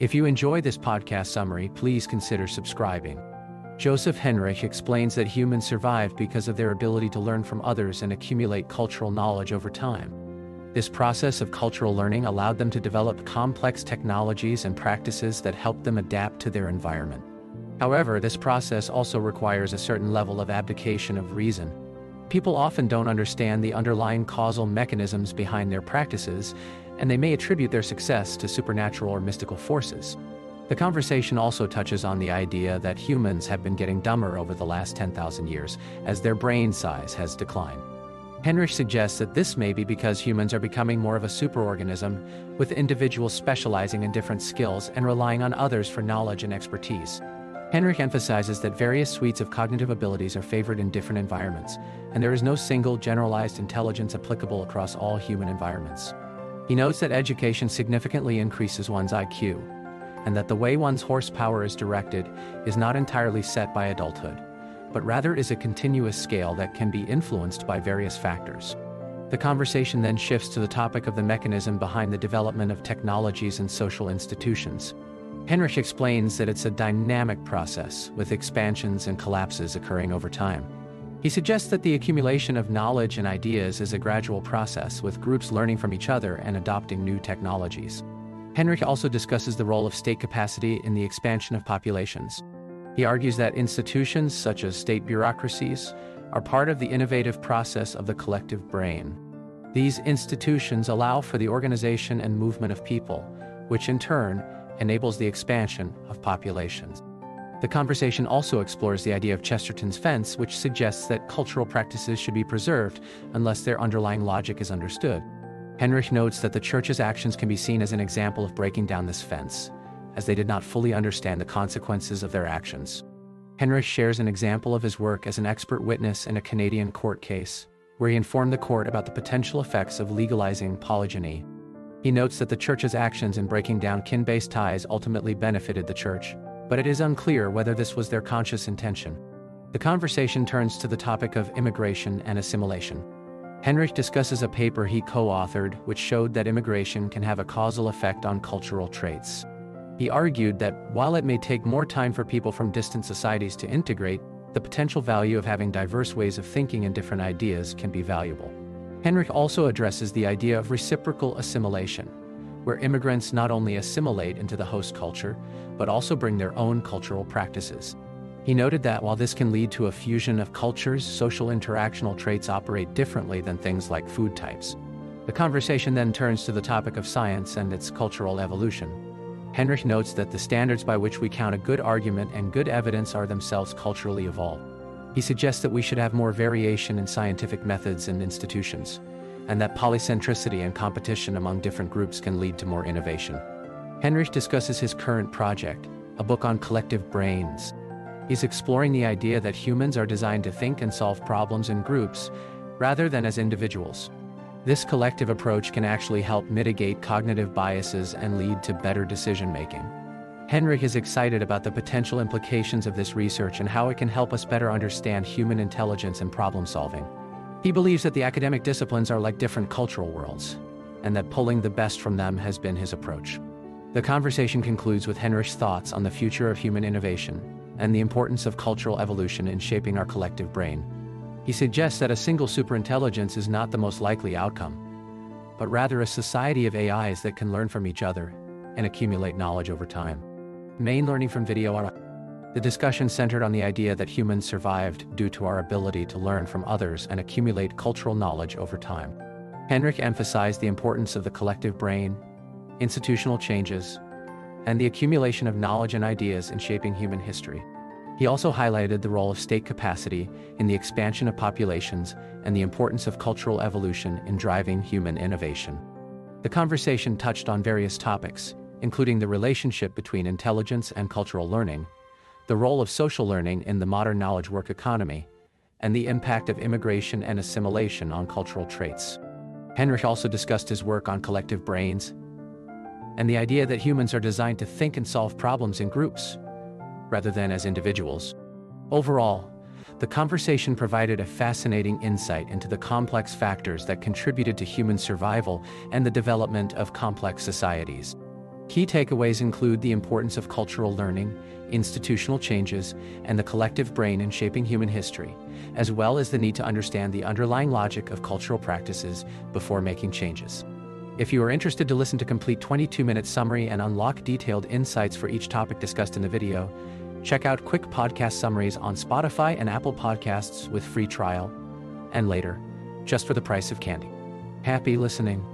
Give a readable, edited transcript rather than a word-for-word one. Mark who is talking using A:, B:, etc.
A: If you enjoy this podcast summary, please consider subscribing. Joseph Henrich explains that humans survived because of their ability to learn from others and accumulate cultural knowledge over time. This process of cultural learning allowed them to develop complex technologies and practices that helped them adapt to their environment. However, this process also requires a certain level of abdication of reason. People often don't understand the underlying causal mechanisms behind their practices, and they may attribute their success to supernatural or mystical forces. The conversation also touches on the idea that humans have been getting dumber over the last 10,000 years as their brain size has declined. Henrich suggests that this may be because humans are becoming more of a superorganism, with individuals specializing in different skills and relying on others for knowledge and expertise. Henrich emphasizes that various suites of cognitive abilities are favored in different environments, and there is no single generalized intelligence applicable across all human environments. He notes that education significantly increases one's IQ, and that the way one's horsepower is directed is not entirely set by adulthood, but rather is a continuous scale that can be influenced by various factors. The conversation then shifts to the topic of the mechanism behind the development of technologies and social institutions. Henrich explains that it's a dynamic process, with expansions and collapses occurring over time. He suggests that the accumulation of knowledge and ideas is a gradual process, with groups learning from each other and adopting new technologies. Henrich also discusses the role of state capacity in the expansion of populations. He argues that institutions such as state bureaucracies are part of the innovative process of the collective brain. These institutions allow for the organization and movement of people, which in turn enables the expansion of populations. The conversation also explores the idea of Chesterton's fence, which suggests that cultural practices should be preserved unless their underlying logic is understood. Henrich notes that the Church's actions can be seen as an example of breaking down this fence, as they did not fully understand the consequences of their actions. Henrich shares an example of his work as an expert witness in a Canadian court case, where he informed the court about the potential effects of legalizing polygyny. He notes that the Church's actions in breaking down kin-based ties ultimately benefited the Church, but it is unclear whether this was their conscious intention. The conversation turns to the topic of immigration and assimilation. Henrich discusses a paper he co-authored which showed that immigration can have a causal effect on cultural traits. He argued that while it may take more time for people from distant societies to integrate, the potential value of having diverse ways of thinking and different ideas can be valuable. Henrich also addresses the idea of reciprocal assimilation, where immigrants not only assimilate into the host culture, but also bring their own cultural practices. He noted that while this can lead to a fusion of cultures, social interactional traits operate differently than things like food types. The conversation then turns to the topic of science and its cultural evolution. Henrich notes that the standards by which we count a good argument and good evidence are themselves culturally evolved. He suggests that we should have more variation in scientific methods and institutions, and that polycentricity and competition among different groups can lead to more innovation. Henrich discusses his current project, a book on collective brains. He's exploring the idea that humans are designed to think and solve problems in groups, rather than as individuals. This collective approach can actually help mitigate cognitive biases and lead to better decision-making. Henrich is excited about the potential implications of this research and how it can help us better understand human intelligence and problem-solving. He believes that the academic disciplines are like different cultural worlds, and that pulling the best from them has been his approach. The conversation concludes with Henrich's thoughts on the future of human innovation and the importance of cultural evolution in shaping our collective brain. He suggests that a single superintelligence is not the most likely outcome, but rather a society of AIs that can learn from each other and accumulate knowledge over time. Main learning from video. The discussion centered on the idea that humans survived due to our ability to learn from others and accumulate cultural knowledge over time. Henrich emphasized the importance of the collective brain, institutional changes, and the accumulation of knowledge and ideas in shaping human history. He also highlighted the role of state capacity in the expansion of populations and the importance of cultural evolution in driving human innovation. The conversation touched on various topics, including the relationship between intelligence and cultural learning, the role of social learning in the modern knowledge work economy, and the impact of immigration and assimilation on cultural traits. Henrich also discussed his work on collective brains and the idea that humans are designed to think and solve problems in groups, rather than as individuals. Overall, the conversation provided a fascinating insight into the complex factors that contributed to human survival and the development of complex societies. Key takeaways include the importance of cultural learning, institutional changes, and the collective brain in shaping human history, as well as the need to understand the underlying logic of cultural practices before making changes. If you are interested to listen to complete 22-minute summary and unlock detailed insights for each topic discussed in the video, check out quick podcast summaries on Spotify and Apple Podcasts with free trial, and later, just for the price of candy. Happy listening.